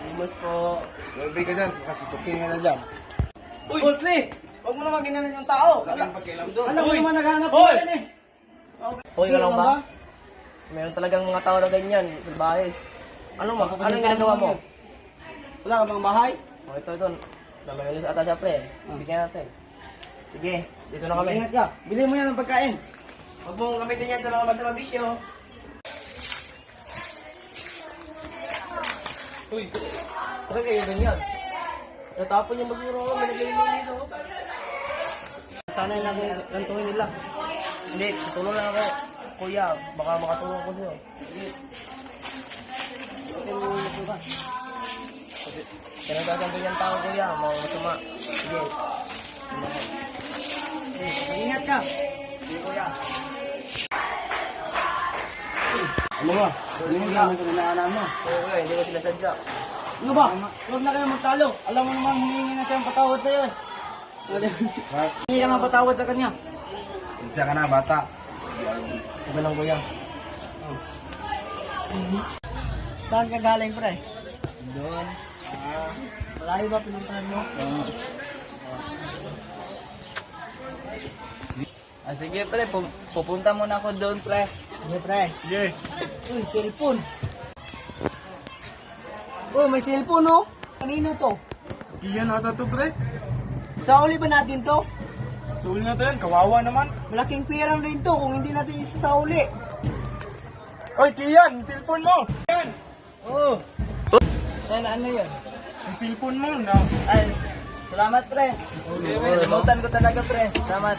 Limos po. Libre ka dyan, kasi tuking ka na dyan. Uy! Pre! Huwag mo naman ginanan yung tao. Wala kang pakialam doon. Alam mo naman naghanap ko yan eh. Okay ka lang ba? Meron talagang mga tao na ganyan, salbahis. Anong ginagawa mo? Wala ka bang bahay? Oh, ito. Namayalis ata siya, pre. Bigyan natin. Sige, dito na kami. Ingat ka. Bili mo yan ng pagkain. Huwag mong gamitin yan sa mga masamang bisyo. Uy, bakit kayo ganyan? Natapon yung basura ko, may naglilinis ako. Sana yung nagantuhin nila. Hindi, tutulong lang ako. Kuya, baka makatulong ko sa'yo. Sige. Kaya nagaganto yung tao, kuya. Mga masama. Sige. Ingat ka. Sige, kuya. Ano ba? Tingin ka naman sa minaanan mo. Oo, kuya, hindi ko sila sadya. Ano ba? Huwag na kayo magtalo. Alam mo naman humingi na siya ng patawad sa'yo eh. Hindi ka nga patawad sa kanya. Sinsya ka na, bata. Iba lang, kuya. Saan ka galing, pre? Doon. Malayo ba pinuntahan mo? Sige, pre. Pupunta muna ako doon, pre. Sige, pre. Sige. Uy, cellphone. Oh, may cellphone, oh. Kanino to? Iyan ata to, pre. Sauli ba natin to? Suul na to yan, kawawa naman. Malaking pirang rin to kung hindi natin isasauli. Oy, Kian, yung cellphone mo. Yan. Oo. Ano yun? Yung cellphone mo, na. Ay, salamat, pre. Okay, Limutan ko talaga, pre. Salamat.